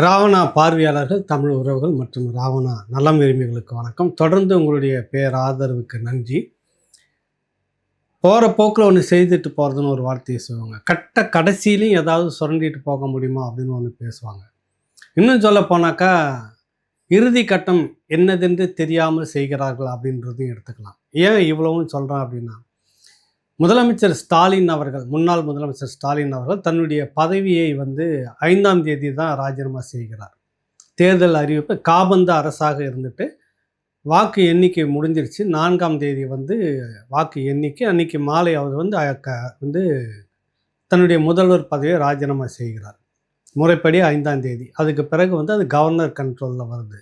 ராவணா பார்வையாளர்கள், தமிழ் உறவுகள் மற்றும் ராவணா நலம் விரும்பிகளுக்கு வணக்கம். தொடர்ந்து உங்களுடைய பேராதரவுக்கு நன்றி. போகிற போக்கில் ஒன்று செய்துட்டு போகிறதுன்னு ஒரு வார்த்தையை சொல்லுவாங்க. கடைசியிலையும் ஏதாவது சுரண்டிட்டு போக முடியுமா அப்படின்னு ஒன்று பேசுவாங்க. இன்னும் சொல்ல போனாக்கா, இறுதி கட்டம் என்னதென்று தெரியாமல் செய்கிறார்கள் அப்படின்றதையும் எடுத்துக்கலாம். ஏன் இவ்வளவும் சொல்கிறேன் அப்படின்னா, முதலமைச்சர் ஸ்டாலின் அவர்கள், முன்னாள் முதலமைச்சர் ஸ்டாலின் அவர்கள் தன்னுடைய பதவியை 5ஆம் தேதி தான் ராஜினாமா செய்கிறார். தேர்தல் அறிவிப்பு காபந்து அரசாக இருந்துட்டு வாக்கு எண்ணிக்கை முடிஞ்சிருச்சு. 4ஆம் தேதி வாக்கு எண்ணிக்கை. அன்னைக்கு மாலை அவர் தன்னுடைய முதல்வர் பதவியை ராஜினாமா செய்கிறார். முறைப்படி 5ஆம் தேதி. அதுக்கு பிறகு அது கவர்னர் கண்ட்ரோலில் வருது.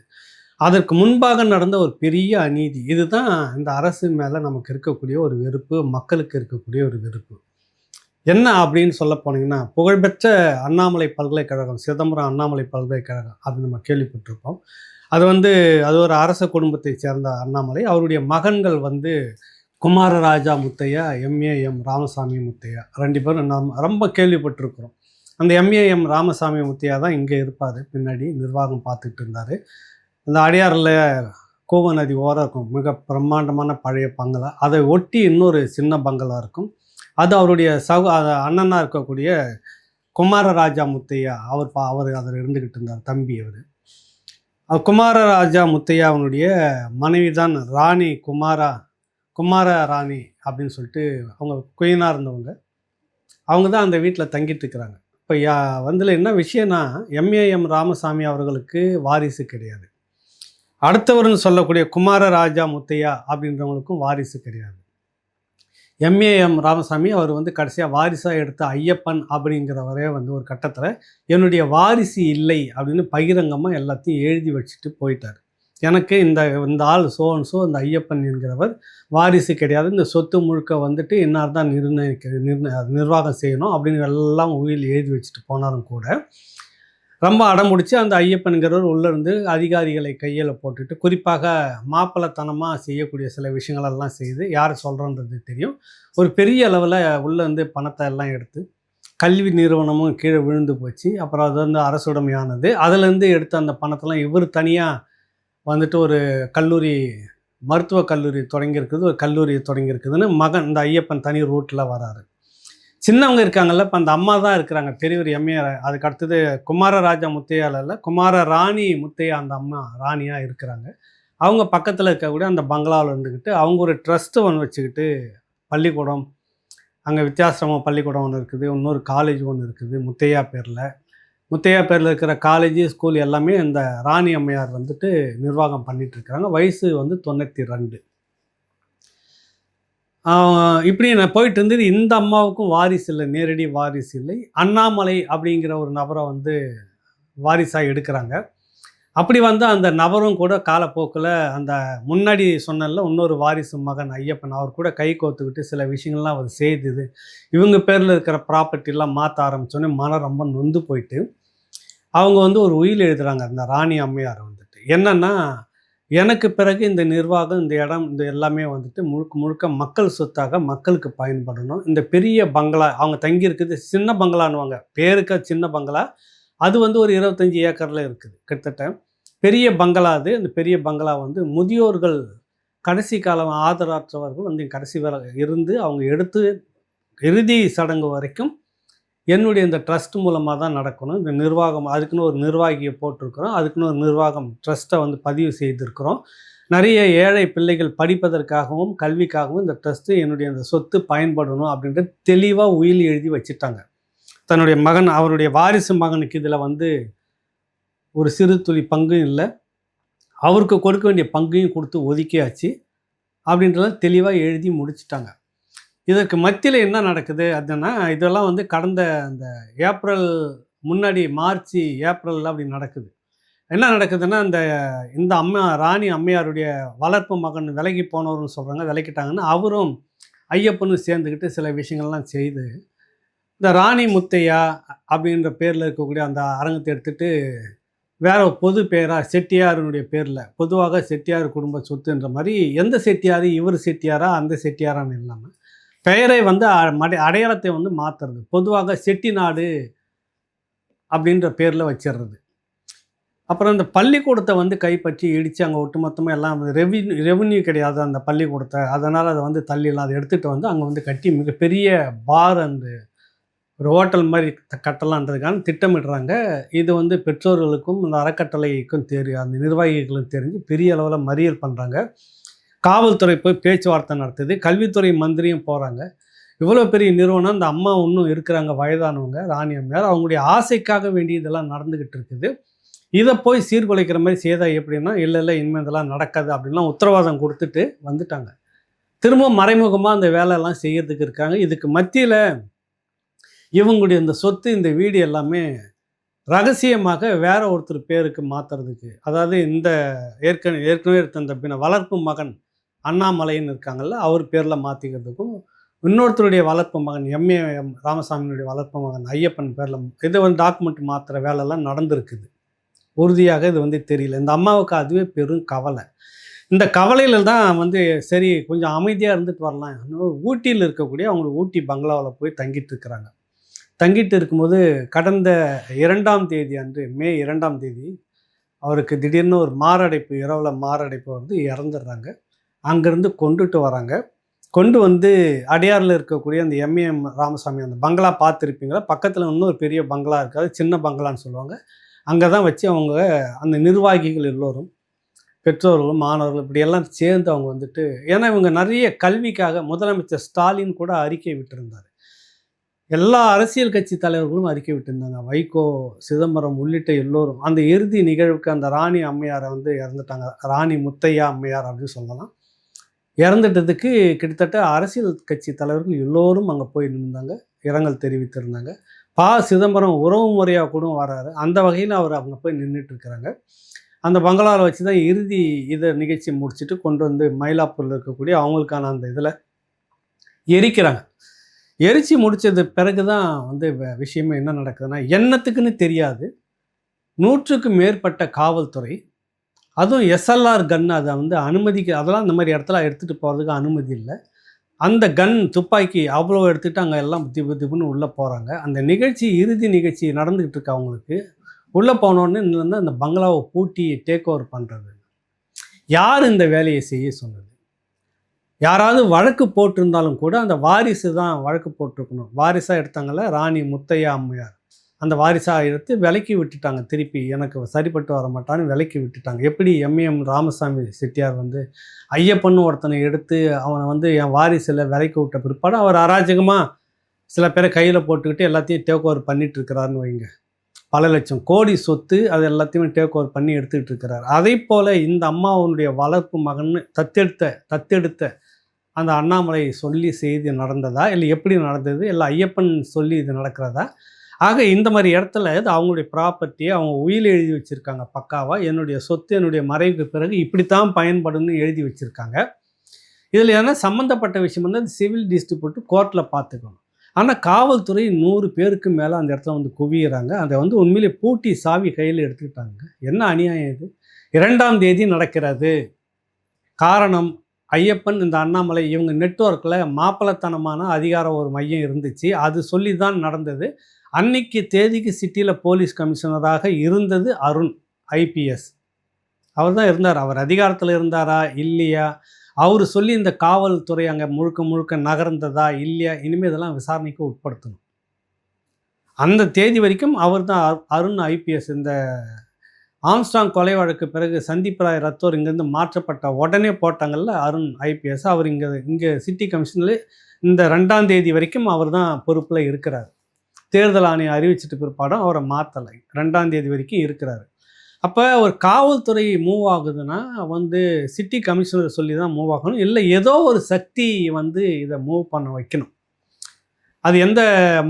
அதற்கு முன்பாக நடந்த ஒரு பெரிய அநீதி. இதுதான் இந்த அரசு மேலே நமக்கு இருக்கக்கூடிய ஒரு வெறுப்பு, மக்களுக்கு இருக்கக்கூடிய ஒரு வெறுப்பு. என்ன அப்படின்னு சொல்ல போனீங்கன்னா, புகழ்பெற்ற அண்ணாமலை பல்கலைக்கழகம், சிதம்பரம் அண்ணாமலை பல்கலைக்கழகம் அது நம்ம கேள்விப்பட்டிருப்போம். அது ஒரு அரச குடும்பத்தை சேர்ந்த அண்ணாமலை. அவருடைய மகன்கள் குமாரராஜா முத்தையா, எம்ஏஎம் ராமசாமி முத்தையா 2 பேரும் நாம் ரொம்ப கேள்விப்பட்டிருக்கிறோம். அந்த எம்ஏஎம் ராமசாமி முத்தையா தான் இங்கே இருப்பார், பின்னாடி நிர்வாகம் பார்த்துக்கிட்டு இருந்தார். அந்த அடையாறில் கோவ நதி ஓரம் இருக்கும், மிக பிரம்மாண்டமான பழைய பங்களா. அதை ஒட்டி இன்னொரு சின்ன பங்களா இருக்கும். அது அவருடைய அண்ணனாக இருக்கக்கூடிய குமாரராஜா முத்தையா, அவர் அதில் இருந்துக்கிட்டு இருந்தார், தம்பி அவர். குமாரராஜா முத்தையா அவனுடைய மனைவி தான் ராணி குமார ராணி அப்படின்னு சொல்லிட்டு அவங்க குயினாக இருந்தவங்க. அவங்க தான் அந்த வீட்டில் தங்கிட்டு இருக்கிறாங்க. இப்போ என்ன விஷயம்னா, எம்ஏஎம் ராமசாமி அவர்களுக்கு வாரிசு கிடையாது. அடுத்தவர்னு சொல்லக்கூடிய குமாரராஜா முத்தையா அப்படின்றவங்களுக்கும் வாரிசு கிடையாது. எம்ஏஎம் ராமசாமி அவர் கடைசியாக வாரிசாக எடுத்த ஐயப்பன் அப்படிங்கிறவரே ஒரு கட்டத்தில் என்னுடைய வாரிசு இல்லை அப்படின்னு பகிரங்கமாக எல்லாத்தையும் எழுதி வச்சுட்டு போயிட்டார். எனக்கு இந்த ஆள் இந்த ஐயப்பன் என்கிறவர் வாரிசு கிடையாது, இந்த சொத்து முழுக்க இன்னார் தான் நிர்வாகம் செய்யணும் அப்படின்னு எல்லாம் உயில் எழுதி வச்சுட்டு போனாலும் கூட ரொம்ப அடம்பிடிச்சி அந்த ஐயப்பன்கிறவர் உள்ளேருந்து அதிகாரிகளை கையில் போட்டுட்டு, குறிப்பாக மாப்பிள்ளத்தனமாக செய்யக்கூடிய சில விஷயங்களெல்லாம் செய்து, யார் சொல்கிறன்றது தெரியும், ஒரு பெரிய அளவில் உள்ளேருந்து பணத்தை எல்லாம் எடுத்து கல்வி நிறுவனமும் கீழே விழுந்து போச்சு. அப்புறம் அது அரசுடைமையானது. அதிலேருந்து எடுத்த அந்த பணத்தெல்லாம் இவர் தனியாக ஒரு கல்லூரி, மருத்துவக் கல்லூரி தொடங்கியிருக்குது, ஒரு கல்லூரி தொடங்கியிருக்குதுன்னு மகன் இந்த ஐயப்பன் தனி ரூட்டில் வராரு. சின்னவங்க இருக்காங்கல்ல, இப்போ அந்த அம்மா தான் இருக்கிறாங்க, பெரியவர் எம்ஏஆர். அதுக்கு அடுத்தது குமாரராஜா முத்தையால இல்லை, குமார ராணி முத்தையா, அந்த அம்மா ராணியாக இருக்கிறாங்க. அவங்க பக்கத்தில் இருக்கக்கூடிய அந்த பங்களாவில் இருந்துக்கிட்டு அவங்க ஒரு ட்ரஸ்ட்டு ஒன்று வச்சுக்கிட்டு, பள்ளிக்கூடம், அங்கே வித்தியாசமாக பள்ளிக்கூடம் ஒன்று இருக்குது, இன்னொரு காலேஜ் ஒன்று இருக்குது முத்தையா பேரில் இருக்கிற காலேஜு ஸ்கூல் எல்லாமே இந்த ராணி அம்மையார் நிர்வாகம் பண்ணிகிட்ருக்கிறாங்க. வயசு 92. இப்படி நான் போயிட்டு இருந்தது. இந்த அம்மாவுக்கும் வாரிசு இல்லை, நேரடி வாரிசு இல்லை. அண்ணாமலை அப்படிங்கிற ஒரு நபரை வாரிசாக எடுக்கிறாங்க. அப்படி அந்த நபரும் கூட காலப்போக்கில் அந்த முன்னாடி சொன்னல இன்னொரு வாரிசு மகன் ஐயப்பன், அவர் கூட கை கோத்துக்கிட்டு சில விஷயங்கள்லாம் அவர் செய்தது. இவங்க பேரில் இருக்கிற ப்ராப்பர்ட்டிலாம் மாற்ற ஆரம்பித்தோன்னே மனம் ரொம்ப நொந்து போயிட்டு அவங்க ஒரு உயில் எழுதுகிறாங்க அந்த ராணி அம்மையார். என்னென்னா, எனக்கு பிறகு இந்த நிர்வாகம், இந்த இடம், இந்த எல்லாமே முழுக்க முழுக்க மக்கள் சொத்தாக மக்களுக்கு பயன்படணும். இந்த பெரிய பங்களா அவங்க தங்கியிருக்குது, சின்ன பங்களான்னுவாங்க, பேருக்கு சின்ன பங்களா. அது ஒரு 25 ஏக்கரில் இருக்குது கிட்டத்தட்ட. பெரிய பங்களா அது. அந்த பெரிய பங்களா முதியோர்கள், கடைசி காலம் ஆதரவற்றவர்கள் கடைசி வரை இருந்து அவங்க எடுத்து இறுதி சடங்கு வரைக்கும் என்னுடைய இந்த ட்ரஸ்ட் மூலமாக தான் நடக்கணும். இந்த நிர்வாகம், அதுக்குன்னு ஒரு நிர்வாகியை போட்டிருக்கிறோம், அதுக்குன்னு ஒரு நிர்வாகம் ட்ரஸ்ட்டை பதிவு செய்திருக்கிறோம். நிறைய ஏழை பிள்ளைகள் படிப்பதற்காகவும் கல்விக்காகவும் இந்த ட்ரஸ்ட்டு, என்னுடைய அந்த சொத்து பயன்படணும் அப்படின்ட்டு தெளிவாக உயில் எழுதி வச்சுட்டாங்க. தன்னுடைய மகன், அவருடைய வாரிசு மகனுக்கு இதில் ஒரு சிறு துளி பங்கும் இல்லை, அவருக்கு கொடுக்க வேண்டிய பங்கையும் கொடுத்து ஒதுக்கியாச்சு அப்படின்றத தெளிவாக எழுதி முடிச்சிட்டாங்க. இதற்கு மத்தியில் என்ன நடக்குது அப்படின்னா, இதெல்லாம் கடந்த அந்த ஏப்ரல், முன்னாடி மார்ச் ஏப்ரலில் அப்படி நடக்குது. என்ன நடக்குதுன்னா, இந்த ராணி அம்மையாருடைய வளர்ப்பு மகன் விலகி போனவர்னு சொல்கிறாங்க, விலகிட்டாங்கன்னு அவரும் ஐயப்பனும் சேர்ந்துக்கிட்டு சில விஷயங்கள்லாம் செய்து, இந்த ராணி முத்தையா அப்படின்ற பேரில் இருக்கக்கூடிய அந்த அரங்கத்தை எடுத்துகிட்டு வேறு பொது பேராக செட்டியாருடைய பேரில், பொதுவாக செட்டியார் குடும்ப சொத்துன்ற மாதிரி, எந்த செட்டியார், இவர் செட்டியாரா அந்த செட்டியாரான்னு இல்லாமல் பெயரை அடையாளத்தை மாற்றுறது. பொதுவாக செட்டிநாடு அப்படின்ற பேரில் வச்சிடுறது. அப்புறம் இந்த பள்ளிக்கூடத்த வந்து கைப்பற்றி இடித்து அங்கே ஒட்டுமொத்தமாக எல்லாம் ரெவென்யூ கிடையாது அந்த பள்ளிக்கூடத்தை. அதனால் அதை வந்து தள்ளிடலாம். அதை எடுத்துகிட்டு வந்து அங்கே வந்து கட்டி மிகப்பெரிய பார் அண்டு ஒரு ஹோட்டல் மாதிரி கட்டலான்றதுக்கான திட்டமிடுறாங்க. இது வந்து பெற்றோர்களுக்கும் இந்த அறக்கட்டளைக்கும் தெரியும், அந்த நிர்வாகிகளுக்கும் தெரிஞ்சு பெரிய அளவில் மறியல் பண்ணுறாங்க. காவல்துறை போய் பேச்சுவார்த்தை நடத்துது. கல்வித்துறை மந்திரியும் போகிறாங்க. இவ்வளோ பெரிய நிறுவனம், அந்த அம்மா இன்னும் இருக்கிறாங்க, வயதானவங்க, ராணி அம்மையார். அவங்களுடைய ஆசைக்காக வேண்டி இதெல்லாம் நடந்துக்கிட்டு இருக்குது. இதை போய் சீர்குலைக்கிற மாதிரி செய்தா எப்படின்னா, இல்லை இல்லை இனிமேல் இதெல்லாம் நடக்காது அப்படின்லாம் உத்தரவாதம் கொடுத்துட்டு வந்துட்டாங்க. திரும்ப மறைமுகமாக அந்த வேலையெல்லாம் செய்யறதுக்கு இருக்காங்க. இதுக்கு மத்தியில் இவங்களுடைய இந்த சொத்து, இந்த வீடு எல்லாமே ரகசியமாக வேற ஒருத்தர் பேருக்கு மாற்றுறதுக்கு, அதாவது இந்த ஏற்கனவே இருந்த இந்த வளர்ப்பு மகன் அண்ணாமலைன்னு இருக்காங்கல்ல, அவர் பேரில் மாற்றிக்கிறதுக்கும், இன்னொருத்தருடைய வளர்ப்பு மகன் எம் ராமசாமியினுடைய வளர்ப்பு மகன் ஐயப்பன் பேரில் இதை வந்து டாக்குமெண்ட் மாற்றுற வேலைலாம் நடந்திருக்குது. உறுதியாக இது வந்து தெரியல. இந்த அம்மாவுக்கு அதுவே பெரும் கவலை. இந்த கவலையில் தான் வந்து சரி கொஞ்சம் அமைதியாக இருந்துட்டு வரலாம். ஊட்டியில் இருக்கக்கூடிய அவங்க ஊட்டி பங்களாவில் போய் தங்கிட்டு இருக்கிறாங்க. தங்கிட்டு இருக்கும்போது கடந்த 2ஆம் தேதி அன்று, மே 2ஆம் தேதி அவருக்கு திடீர்னு ஒரு மாரடைப்பு, இரவில் மாரடைப்பு வந்து இறந்துடுறாங்க. அங்கேருந்து கொண்டுட்டு வராங்க. கொண்டு வந்து அடையாரில் இருக்கக்கூடிய அந்த எம்ஏஎம் ராமசாமி அந்த பங்களா பார்த்துருப்பீங்களா, பக்கத்தில் இன்னொரு பெரிய பங்களா இருக்காது, சின்ன பங்களான்னு சொல்லுவாங்க. அங்கே தான் வச்சு அவங்க அந்த நிர்வாகிகள் எல்லோரும், பெற்றோர்களும் மாணவர்கள் இப்படியெல்லாம் சேர்ந்து அவங்க வந்துட்டு, ஏன்னா இவங்க நிறைய கல்விக்காக முதலமைச்சர் ஸ்டாலின் கூட அறிக்கை விட்டிருந்தார். எல்லா அரசியல் கட்சி தலைவர்களும் அறிக்கை விட்டிருந்தாங்க. வைகோ, சிதம்பரம் உள்ளிட்ட எல்லோரும். அந்த இறுதி நிகழ்வுக்கு அந்த ராணி அம்மையாரை வந்து இறந்துட்டாங்க. ராணி முத்தையா அம்மையார் அப்படின்னு சொல்லலாம். இறந்துட்டதுக்கு கிட்டத்தட்ட அரசியல் கட்சி தலைவர்கள் எல்லோரும் அங்கே போய் நின்றாங்க, இரங்கல் தெரிவித்திருந்தாங்க. சிதம்பரம் உறவு முறையாக கூட வராரு. அந்த வகையில் அவர் அங்கே போய் நின்றுட்டு இருக்கிறாங்க. அந்த பங்களாவில் வச்சு தான் இறுதி இதை நிகழ்ச்சி முடிச்சுட்டு கொண்டு வந்து மயிலாப்பூரில் இருக்கக்கூடிய அவங்களுக்கான அந்த இதில் எரிக்கிறாங்க. எரிச்சு முடித்தது பிறகு தான் வந்து விஷயமே என்ன நடக்குதுன்னா, என்னத்துக்குன்னு தெரியாது 100க்கும் மேற்பட்ட காவல்துறை, அதுவும் எஸ்எல்ஆர் கன், அதை வந்து அதெல்லாம் இந்த மாதிரி இடத்துல எடுத்துகிட்டு போகிறதுக்கு அனுமதி இல்லை. அந்த கன் துப்பாக்கி அவ்வளோ எடுத்துகிட்டு அங்கே எல்லாம் திப்புன்னு உள்ளே போகிறாங்க. அந்த நிகழ்ச்சி இறுதி நிகழ்ச்சி நடந்துக்கிட்டு இருக்கு. அவங்களுக்கு உள்ளே போனோடனே வந்து அந்த பங்களாவை பூட்டி டேக் ஓவர் பண்ணுறது. யார் இந்த வேலையை செய்ய சொன்னது? யாராவது வழக்கு போட்டிருந்தாலும் கூட அந்த வாரிசு தான் வழக்கு போட்டிருக்கணும். வாரிசாக எடுத்தாங்கல்ல ராணி முத்தையா அம்மையார், அந்த வாரிசாக எடுத்து விலைக்கு விட்டுட்டாங்க. திருப்பி எனக்கு சரிப்பட்டு வர மாட்டான்னு விலைக்கு விட்டுட்டாங்க. எப்படி எம்ஏஎம் ராமசாமி செட்டியார் வந்து ஐயப்பன்னு ஒருத்தனை எடுத்து அவனை வந்து என் வாரிசில் விலைக்கு விட்ட பிற்பாடு அவர் அராஜகமாக சில பேரை கையில் போட்டுக்கிட்டு எல்லாத்தையும் டேக் ஓவர் பண்ணிட்டு இருக்கிறாருன்னு வைங்க. பல லட்சம் கோடி சொத்து அது எல்லாத்தையுமே டேக் ஓவர் பண்ணி எடுத்துக்கிட்டு இருக்கிறார். அதே போல் இந்த அம்மாவனுடைய வளர்ப்பு மகன் தத்தெடுத்த அந்த அண்ணாமலை சொல்லி செய்தி நடந்ததா, இல்லை எப்படி நடந்தது, இல்லை ஐயப்பன் சொல்லி இது நடக்கிறதா? ஆக இந்த மாதிரி இடத்துல அவங்களுடைய ப்ராப்பர்ட்டியை அவங்க உயில் எழுதி வச்சுருக்காங்க பக்காவாக. என்னுடைய சொத்து என்னுடைய மறைவுக்கு பிறகு இப்படித்தான் பயன்படுன்னு எழுதி வச்சுருக்காங்க. இதில் என்ன சம்மந்தப்பட்ட விஷயம் வந்து அது சிவில் டிஸ்ட்ரிபியூட் கோர்ட்டில் பார்த்துக்கணும். ஆனால் காவல்துறை 100 பேருக்கு மேலே அந்த இடத்துல வந்து குவியிறாங்க. அதை வந்து உண்மையிலே பூட்டி சாவி கையில் எடுத்துக்கிட்டாங்க. என்ன அநியாயம் இது? 2ஆம் தேதி நடக்கிறது. காரணம் ஐயப்பன், இந்த அண்ணாமலை இவங்க நெட்வொர்க்கில் மாப்பிளத்தனமான அதிகாரம் ஒரு மையம் இருந்துச்சு. அது சொல்லி தான் நடந்தது. அன்னைக்கு தேதிக்கு சிட்டியில் போலீஸ் கமிஷனராக இருந்தது அருண் ஐபிஎஸ். அவர் தான் இருந்தார். அவர் அதிகாரத்தில் இருந்தாரா இல்லையா, அவர் சொல்லி இந்த காவல்துறை அங்கே முழுக்க நகர்ந்ததா இல்லையா, இனிமேல் இதெல்லாம் விசாரணைக்கு உட்படுத்தணும். அந்த தேதி வரைக்கும் அவர் தான் அருண் ஐபிஎஸ். இந்த ஆம்ஸ்டாங் கொலை வழக்கு பிறகு சந்தீப் ராய் ரத்தோர் இங்கேருந்து மாற்றப்பட்ட உடனே போட்டாங்கல்ல அருண் ஐபிஎஸ், அவர் இங்கே சிட்டி கமிஷனில் இந்த 2ஆம் தேதி வரைக்கும் அவர் தான் பொறுப்பில் இருக்கிறார். தேர்தல் ஆணையம் அறிவிச்சிட்டு பிற்பாடும் அவரை மாற்றலை, 2ஆம் தேதி வரைக்கும் இருக்கிறார். அப்போ ஒரு காவல்துறை மூவ் ஆகுதுன்னா வந்து சிட்டி கமிஷனர் சொல்லி தான் மூவ் ஆகணும், இல்லை ஏதோ ஒரு சக்தி வந்து இதை மூவ் பண்ண வைக்கணும். அது எந்த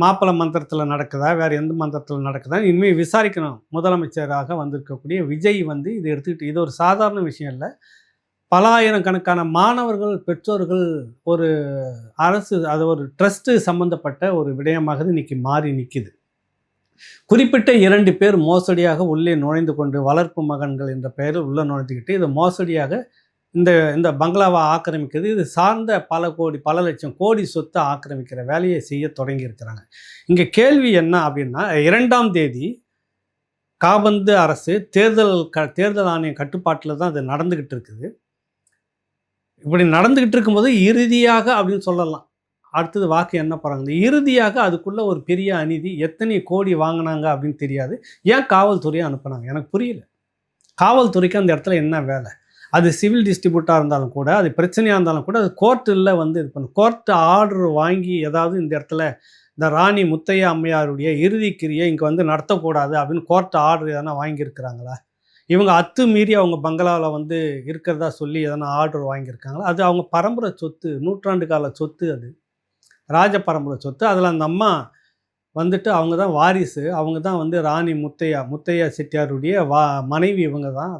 மாப்பிள மந்திரத்தில் நடக்குதா, வேறு எந்த மந்திரத்தில் நடக்குதா இனிமேல் விசாரிக்கணும். முதலமைச்சராக வந்திருக்கக்கூடிய விஜய் வந்து இதை எடுத்துக்கிட்டு, இது ஒரு சாதாரண விஷயம் இல்லை. பல ஆயிரக்கணக்கான மாணவர்கள், பெற்றோர்கள், ஒரு அரசு, அது ஒரு ட்ரஸ்ட்டு சம்மந்தப்பட்ட ஒரு விடயமாக இன்றைக்கி மாறி நிற்கிது. குறிப்பிட்ட 2 பேர் மோசடியாக உள்ளே நுழைந்து கொண்டு, வளர்ப்பு மகன்கள் என்ற பெயரில் உள்ளே நுழைந்துக்கிட்டு இதை மோசடியாக இந்த பங்களாவை ஆக்கிரமிக்கிறது, இது சார்ந்த பல லட்சம் கோடி சொத்தை ஆக்கிரமிக்கிற வேலையை செய்ய தொடங்கி இருக்கிறாங்க. இங்கே கேள்வி என்ன அப்படின்னா, 2ஆம் தேதி காபந்து அரசு தேர்தல் ஆணைய கட்டுப்பாட்டில் தான் அது நடந்துக்கிட்டு இருக்குது. இப்படி நடந்துக்கிட்டு இருக்கும்போது இறுதியாக அப்படின்னு சொல்லலாம். அடுத்தது வாக்கு எண்ண போகிறாங்க. இறுதியாக அதுக்குள்ளே ஒரு பெரிய அநீதி. எத்தனை கோடி வாங்கினாங்க அப்படின்னு தெரியாது. ஏன் காவல்துறையை அனுப்புனாங்க எனக்கு புரியல. காவல்துறைக்கு அந்த இடத்துல என்ன வேலை? அது சிவில் டிஸ்ட்ரிபியூட்டாக இருந்தாலும் கூட, அது பிரச்சனையாக இருந்தாலும் கூட, அது கோர்ட்டில் வந்து இது பண்ணும். கோர்ட் ஆர்டர் வாங்கி ஏதாவது இந்த இடத்துல இந்த ராணி முத்தையா அம்மையாருடைய இறுதிக்கிரியை இங்கே வந்து நடத்தக்கூடாது அப்படின்னு கோர்ட் ஆர்டர் எதனா வாங்கியிருக்கிறாங்களா? இவங்க அத்துமீறி அவங்க பங்களாவில் வந்து இருக்கிறதா சொல்லி எதனா ஆர்டர் வாங்கியிருக்காங்களா? அது அவங்க பரம்பரை சொத்து, நூற்றாண்டு கால சொத்து, அது ராஜ பரம்பரை சொத்து. அதில் அந்த அம்மா வந்துட்டு அவங்க தான் வாரிசு. அவங்க தான் வந்து ராணி முத்தையா செட்டியாருடைய மனைவி. இவங்க தான்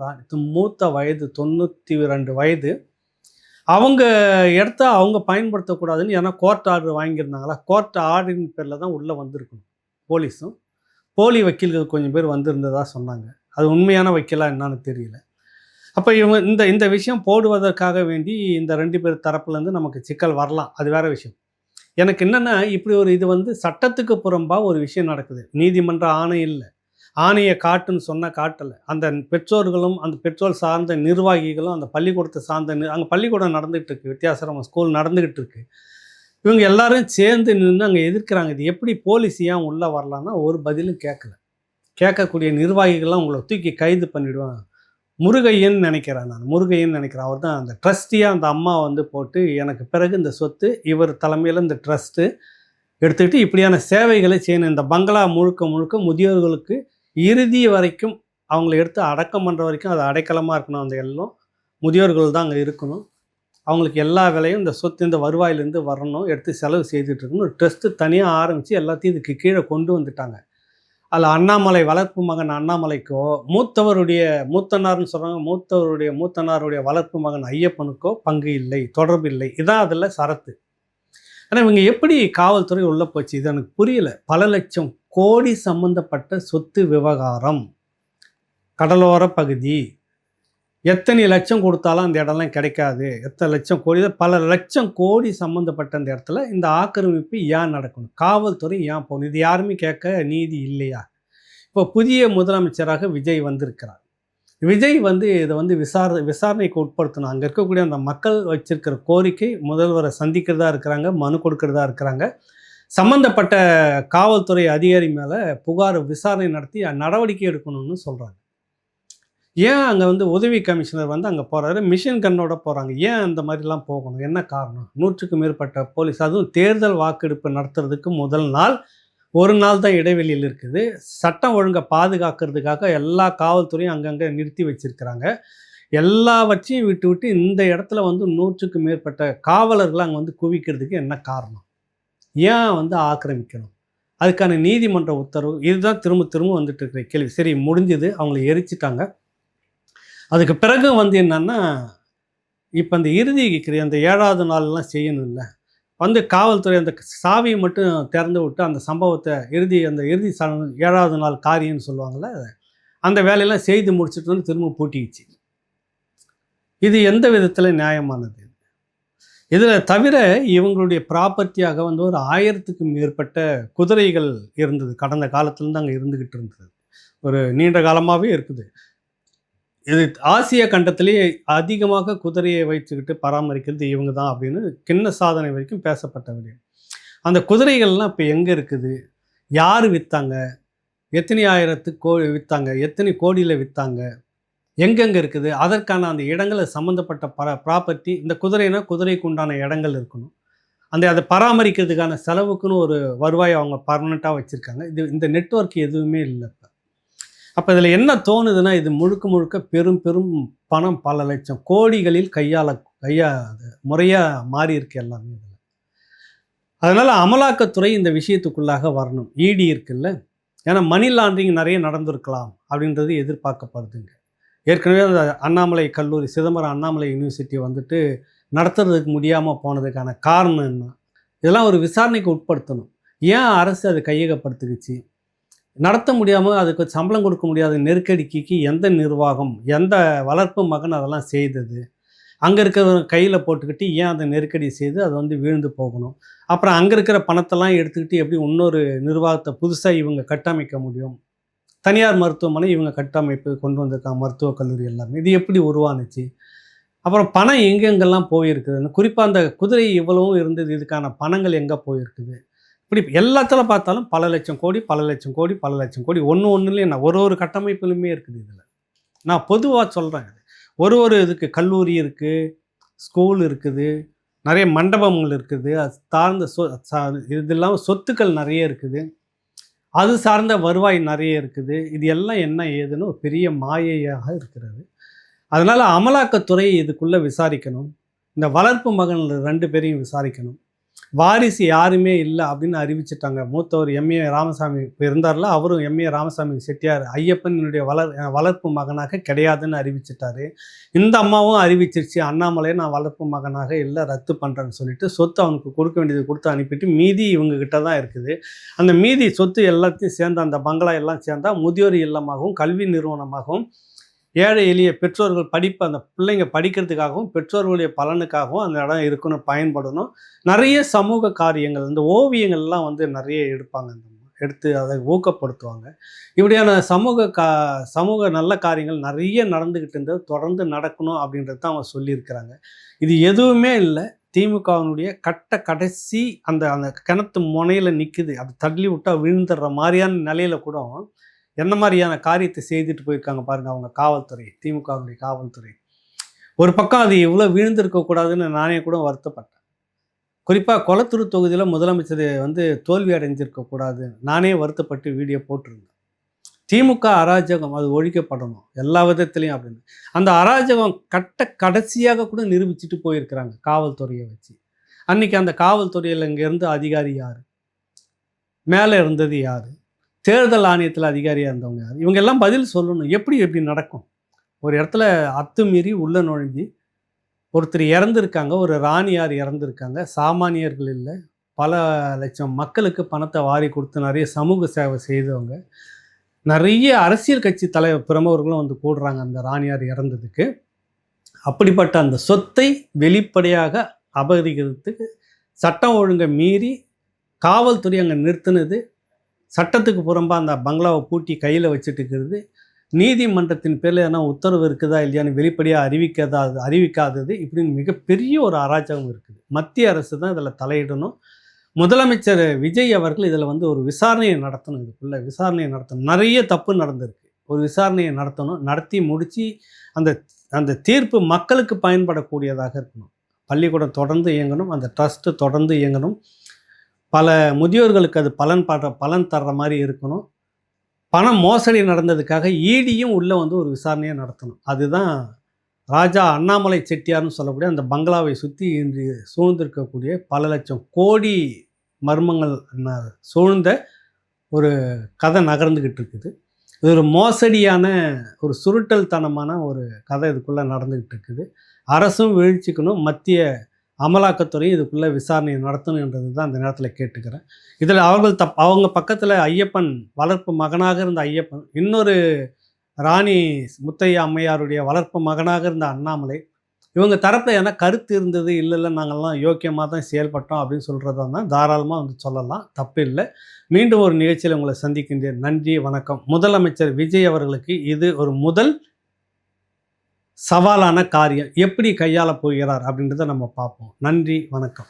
மூத்த வயது 92 வயது. அவங்க இடத்த அவங்க பயன்படுத்தக்கூடாதுன்னு ஏன்னா கோர்ட் ஆர்டர் வாங்கியிருந்தாங்களா? கோர்ட் ஆர்டரின் பேரில் தான் உள்ளே வந்திருக்கணும் போலீஸும். போலி வக்கீல்கள் கொஞ்சம் பேர் வந்திருந்ததாக சொன்னாங்க. அது உண்மையான வக்கீலா என்னன்னு தெரியல. அப்போ இவங்க இந்த விஷயம் போடுவதற்காக வேண்டி இந்த 2 பேர் தரப்புலேருந்து நமக்கு சிக்கல் வரலாம். அது வேற விஷயம். எனக்கு என்னென்னா, இப்படி ஒரு இது வந்து சட்டத்துக்கு புறம்பாக ஒரு விஷயம் நடக்குது. நீதிமன்ற ஆணை இல்லை, ஆணையை காட்டுன்னு சொன்னால் காட்டலை. அந்த பெற்றோர்களும் அந்த பெற்றோர் சார்ந்த நிர்வாகிகளும் அந்த பள்ளிக்கூடத்தை சார்ந்த அங்கே பள்ளிக்கூடம் நடந்துகிட்டு இருக்கு, வித்தியாசரமாக ஸ்கூல் நடந்துக்கிட்டு இருக்கு. இவங்க எல்லாரும் சேர்ந்து நின்று அங்கே எதிர்க்கிறாங்க. இது எப்படி போலீஸ் ஏன் உள்ளே வரலான்னா ஒரு பதிலும் கேட்கல. கேட்கக்கூடிய நிர்வாகிகள்லாம் உங்களை தூக்கி கைது பண்ணிவிடுவாங்க. முருகையன் நினைக்கிறேன் நான். முருகையன் நினைக்கிறேன். அவர் தான் அந்த ட்ரஸ்டியாக அந்த அம்மா வந்து போட்டு எனக்கு பிறகு இந்த சொத்து இவர் தலைமையில் இந்த ட்ரஸ்ட்டு எடுத்துக்கிட்டு இப்படியான சேவைகளை செய்யணும். இந்த பங்களா முழுக்க முதியோர்களுக்கு இறுதி வரைக்கும் அவங்கள எடுத்து அடக்கம் பண்ணுற வரைக்கும் அது அடைக்கலமாக இருக்கணும். அந்த எல்லாம் முதியோர்கள் தான் அங்கே இருக்கணும். அவங்களுக்கு எல்லா வேலையும் இந்த சொத்து இந்த வருவாயிலேருந்து வரணும், எடுத்து செலவு செய்துட்டு இருக்கணும். ஒரு ட்ரஸ்ட்டு தனியாக ஆரம்பித்து எல்லாத்தையும் இதுக்கு கீழே கொண்டு வந்துட்டாங்க. அதில் அண்ணாமலை வளர்ப்பு மகன் அண்ணாமலைக்கோ, மூத்தனார்னு சொல்கிறாங்க, மூத்தனாருடைய வளர்ப்பு மகன் ஐயப்பனுக்கோ பங்கு இல்லை, தொடர்பு இல்லை. இதான் அதில் சரத்து. ஆனால் இவங்க எப்படி காவல்துறை உள்ளே போச்சு இது எனக்கு புரியல. பல லட்சம் கோடி சம்பந்தப்பட்ட சொத்து விவகாரம், கடலோர பகுதி, எத்தனை லட்சம் கொடுத்தாலும் அந்த இடம்லாம் கிடைக்காது. எத்தனை லட்சம் கோடி, பல லட்சம் கோடி சம்மந்தப்பட்ட அந்த இடத்துல இந்த ஆக்கிரமிப்பு ஏன் நடக்கணும்? காவல்துறை ஏன் போகணும்? இது யாருமே கேட்க நீதி இல்லையா? இப்போ புதிய முதலமைச்சராக விஜய் வந்திருக்கிறார். விஜய் வந்து இதை வந்து விசாரணைக்கு உட்படுத்தணும். அங்கே இருக்கக்கூடிய அந்த மக்கள் வச்சிருக்கிற கோரிக்கை முதல்வரை சந்திக்கிறதா இருக்கிறாங்க, மனு கொடுக்கறதா இருக்கிறாங்க. சம்மந்தப்பட்ட காவல்துறை அதிகாரி மேலே புகார் விசாரணை நடத்தி நடவடிக்கை எடுக்கணும்னு சொல்கிறாங்க. ஏன் அங்கே வந்து உதவி கமிஷனர் வந்து அங்கே போகிறாரு, மிஷின் கன்னோட போகிறாங்க. ஏன் அந்த மாதிரிலாம் போகணும்? என்ன காரணம்? 100க்கும் மேற்பட்ட போலீஸ், அதுவும் தேர்தல் வாக்கெடுப்பு நடத்துறதுக்கு முதல் நாள் ஒரு நாள் தான் இடைவெளியில் இருக்குது. சட்டம் ஒழுங்கை பாதுகாக்கிறதுக்காக எல்லா காவல்துறையும் அங்கங்கே நிறுத்தி வச்சிருக்கிறாங்க. எல்லாவற்றையும் விட்டு இந்த இடத்துல வந்து 100க்கும் மேற்பட்ட காவலர்கள் அங்கே வந்து குவிக்கிறதுக்கு என்ன காரணம்? ஏன் வந்து ஆக்கிரமிக்கணும்? அதுக்கான நீதிமன்ற உத்தரவு இதுதான் திரும்ப வந்துட்டு இருக்கிற கேள்வி. சரி, முடிஞ்சது, அவங்கள எரிச்சிட்டாங்க. அதுக்கு பிறகு வந்து என்னன்னா, இப்போ அந்த இறுதிக்கு அந்த 7வது நாள்லாம் செய்யணும் இல்லை, வந்து காவல்துறை அந்த சாவியை மட்டும் திறந்து விட்டு அந்த சம்பவத்தை அந்த இறுதி 7வது நாள் காரியம்னு சொல்லுவாங்கள்ல, அந்த வேலையெல்லாம் செய்து முடிச்சுட்டு வந்து திரும்ப பூட்டிக்கிச்சு. இது எந்த விதத்தில் நியாயமானது? இதில் தவிர இவங்களுடைய ப்ராப்பர்ட்டியாக வந்து ஒரு 1000க்கும் மேற்பட்ட குதிரைகள் இருந்தது. கடந்த காலத்துலேருந்து அங்கே இருந்துக்கிட்டு இருந்தது. ஒரு நீண்ட காலமாகவே இருக்குது. இது ஆசிய கண்டத்திலேயே அதிகமாக குதிரையை வைத்துக்கிட்டு பராமரிக்கிறது இவங்க தான் அப்படின்னு கிண்ண சாதனை வரைக்கும் பேசப்பட்ட விடயம். அந்த குதிரைகள்லாம் இப்போ எங்கே இருக்குது? யார் விற்றாங்க? எத்தனை ஆயிரத்துக்கு விற்றாங்க? எத்தனை கோடியில் விற்றாங்க? எங்கெங்கே இருக்குது? அதற்கான அந்த இடங்களை சம்மந்தப்பட்ட ப்ராப்பர்ட்டி. இந்த குதிரைனா குதிரைக்கு உண்டான இடங்கள் இருக்கணும். அதை பராமரிக்கிறதுக்கான செலவுக்குன்னு ஒரு வருவாயை அவங்க பர்மனெண்ட்டாக வச்சுருக்காங்க. இந்த நெட்வொர்க் எதுவுமே இல்லை. அப்போ இதில் என்ன தோணுதுன்னா, இது முழுக்க பெரும் பணம், பல லட்சம் கோடிகளில் முறையாக மாறி இருக்கு எல்லாமே இதில். அதனால் அமலாக்கத்துறை இந்த விஷயத்துக்குள்ளாக வரணும். இடி இருக்குல்ல, ஏன்னா மணி லாண்ட்ரிங் நிறைய நடந்திருக்கலாம் அப்படின்றது எதிர்பார்க்கப்படுதுங்க. ஏற்கனவே அந்த அண்ணாமலை கல்லூரி, சிதம்பரம் அண்ணாமலை யூனிவர்சிட்டி வந்துட்டு நடத்துறதுக்கு முடியாமல் போனதுக்கான காரணம் என்ன? இதெல்லாம் ஒரு விசாரணைக்கு உட்படுத்தணும். ஏன் அரசு அதை கையகப்படுத்துக்குச்சு? நடத்த முடியாமல் அதுக்கு சம்பளம் கொடுக்க முடியாத நெருக்கடிக்கு எந்த நிர்வாகம், எந்த வளர்ப்பு மகன் அதெல்லாம் செய்தது? அங்கே இருக்கிற கையில் போட்டுக்கிட்டு ஏன் அந்த நெருக்கடி செய்து அதை வந்து வீழ்ந்து போகணும்? அப்புறம் அங்கே இருக்கிற பணத்தெல்லாம் எடுத்துக்கிட்டு எப்படி இன்னொரு நிர்வாகத்தை புதுசாக இவங்க கட்டமைக்க முடியும்? தனியார் மருத்துவமனை இவங்க கட்டமைப்பு கொண்டு வந்திருக்காங்க, மருத்துவக் கல்லூரி எல்லாமே. இது எப்படி உருவானுச்சு? அப்புறம் பணம் எங்கெங்கெல்லாம் போயிருக்குதுன்னு, குறிப்பாக அந்த குதிரை இவ்வளவும் இருந்தது, இதுக்கான பணங்கள் எங்கே போயிருக்குது? இப்படி எல்லாத்துல பார்த்தாலும் பல லட்சம் கோடி, பல லட்சம் கோடி, பல லட்சம் கோடி ஒன்று ஒன்றுலேயும் நான் ஒரு கட்டமைப்புலையுமே இருக்குது இதில். நான் பொதுவாக சொல்கிறேன். ஒரு இதுக்கு கல்லூரி இருக்குது, ஸ்கூல் இருக்குது, நிறைய மண்டபங்கள் இருக்குது, அது சார்ந்த இது இல்லாமல் சொத்துக்கள் நிறைய இருக்குது, அது சார்ந்த வருவாய் நிறைய இருக்குது. இது எல்லாம் என்ன ஏதுன்னு ஒரு பெரிய மாயையாக இருக்கிறது. அதனால் அமலாக்கத்துறை இதுக்குள்ளே விசாரிக்கணும். இந்த வளர்ப்பு மகன் 2 பேரையும் விசாரிக்கணும். வாரிசு யாருமே இல்லை அப்படின்னு அறிவிச்சிட்டாங்க. மூத்தவர் எம்ஏ ராமசாமி இப்போ இருந்தார்ல, அவரும் எம்ஏ ராமசாமி செட்டியார் ஐயப்பன் என்னுடைய வளர்ப்பு மகனாக கிடையாதுன்னு அறிவிச்சிட்டாரு. இந்த அம்மாவும் அறிவிச்சிருச்சு, அண்ணாமலையை நான் வளர்ப்பு மகனாக இல்லை, ரத்து பண்ணுறேன்னு சொல்லிட்டு சொத்து அவனுக்கு கொடுக்க வேண்டியது கொடுத்து அனுப்பிட்டு மீதி இவங்ககிட்ட தான் இருக்குது. அந்த மீதி சொத்து எல்லாத்தையும் சேர்ந்து அந்த பங்களா எல்லாம் சேர்ந்தால் முதியோர் இல்லமாகவும் கல்வி நிறுவனமாகவும் ஏழை எளிய பெற்றோர்கள் அந்த பிள்ளைங்க படிக்கிறதுக்காகவும் பெற்றோர்களுடைய பலனுக்காகவும் அந்த இடம் இருக்கணும், பயன்படணும். நிறைய சமூக காரியங்கள், இந்த ஓவியங்கள்லாம் நிறைய எடுப்பாங்க, எடுத்து அதை ஊக்கப்படுத்துவாங்க. இப்படியான சமூக நல்ல காரியங்கள் நிறைய நடந்துக்கிட்டு இருந்தது, தொடர்ந்து நடக்கணும் அப்படின்றது தான் அவங்க சொல்லியிருக்கிறாங்க. இது எதுவுமே இல்லை. திமுகவினுடைய கடைசி அந்த கிணத்து முனையில் நிற்குது, அது தள்ளி விட்டால் விழுந்துடுற மாதிரியான நிலையில கூட என்ன மாதிரியான காரியத்தை செய்துட்டு போயிருக்காங்க பாருங்கள் அவங்க காவல்துறை, திமுகவுடைய காவல்துறை. ஒரு பக்கம் அது இவ்வளோ விழுந்திருக்கக்கூடாதுன்னு நானே கூட வருத்தப்பட்டேன். குறிப்பாக கொளத்தூர் தொகுதியில் முதலமைச்சர் தோல்வி அடைஞ்சிருக்கக்கூடாது நானே வருத்தப்பட்டு வீடியோ போட்டிருந்தேன். திமுக அராஜகம் அது ஒழிக்கப்படணும் எல்லா விதத்துலையும் அப்படின்னு. அந்த அராஜகம் கடைசியாக கூட நிரூபிச்சுட்டு போயிருக்கிறாங்க காவல்துறையை வச்சு. அன்றைக்கி அந்த காவல்துறையில் இங்கேருந்து அதிகாரி யார், மேலே இருந்தது யார், தேர்தல் ஆணையத்தில் அதிகாரியாக இருந்தவங்க யார், இவங்க எல்லாம் பதில் சொல்லணும். எப்படி நடக்கும்? ஒரு இடத்துல அத்துமீறி உள்ளே நுழைஞ்சி ஒருத்தர் இறந்துருக்காங்க, ஒரு ராணியார் இறந்துருக்காங்க, சாமானியர்கள் இல்லை, பல லட்சம் மக்களுக்கு பணத்தை வாரி கொடுத்து நிறைய சமூக சேவை செய்தவங்க, நிறைய அரசியல் கட்சி பிரமுகர்களும் கூடுறாங்க அந்த ராணியார் இறந்ததுக்கு. அப்படிப்பட்ட அந்த சொத்தை வெளிப்படையாக அபகரிக்கிறதுக்கு சட்டம் ஒழுங்கை மீறி காவல்துறை அங்கே நிறுத்தினது, சட்டத்துக்கு புறம்பாக அந்த பங்களாவை பூட்டி கையில் வச்சுட்டு இருக்கிறது, நீதிமன்றத்தின் பேரில் எதனா உத்தரவு இருக்குதா இல்லையான்னு வெளிப்படையாக அறிவிக்காதது, இப்படின்னு மிகப்பெரிய ஒரு அராஜகம் இருக்குது. மத்திய அரசு தான் இதில் தலையிடணும். முதலமைச்சர் விஜய் அவர்கள் இதில் ஒரு விசாரணையை நடத்தணும். இதுக்குள்ளே விசாரணையை நடத்தணும். நிறைய தப்பு நடந்திருக்கு, ஒரு விசாரணையை நடத்தணும். நடத்தி முடித்து அந்த தீர்ப்பு மக்களுக்கு பயன்படக்கூடியதாக இருக்கணும். பள்ளிக்கூடம் தொடர்ந்து இயங்கணும், அந்த ட்ரஸ்ட்டு தொடர்ந்து இயங்கணும். பல முதியோர்களுக்கு அது பலன் தர்ற மாதிரி இருக்கணும். பணம் மோசடி நடந்ததுக்காக ஈடியும் உள்ளே ஒரு விசாரணையை நடத்தணும். அதுதான் ராஜா அண்ணாமலை செட்டியார்னு சொல்லக்கூடிய அந்த பங்களாவை சுற்றி இன்று சூழ்ந்திருக்கக்கூடிய பல லட்சம் கோடி மர்மங்கள் சூழ்ந்த ஒரு கதை நகர்ந்துக்கிட்டு இருக்குது. இது ஒரு மோசடியான ஒரு சுருட்டல்தனமான ஒரு கதை இதுக்குள்ளே நடந்துக்கிட்டு இருக்குது. அரசும் வீழ்ச்சிக்கணும், மத்திய அமலாக்கத்துறை இதுக்குள்ளே விசாரணையை நடத்தணுன்றது தான் அந்த நேரத்தில் கேட்டுக்கிறேன். இதில் அவங்க பக்கத்தில் ஐயப்பன், வளர்ப்பு மகனாக இருந்த ஐயப்பன், இன்னொரு ராணி முத்தையா அம்மையாருடைய வளர்ப்பு மகனாக இருந்த அண்ணாமலை, இவங்க தரப்பில் ஏன்னா கருத்து இருந்தது, இல்லை நாங்கள்லாம் யோக்கியமாக தான் செயல்பட்டோம் அப்படின்னு சொல்கிறதா தான் தாராளமாக சொல்லலாம், தப்பு இல்லை. மீண்டும் ஒரு நிகழ்ச்சியில் உங்களை சந்திக்கின்றேன். நன்றி, வணக்கம். முதலமைச்சர் விஜய் அவர்களுக்கு இது ஒரு முதல் சவாலான காரியம். எப்படி கையாள போகிறார் அப்படின்றத நம்ம பார்ப்போம். நன்றி, வணக்கம்.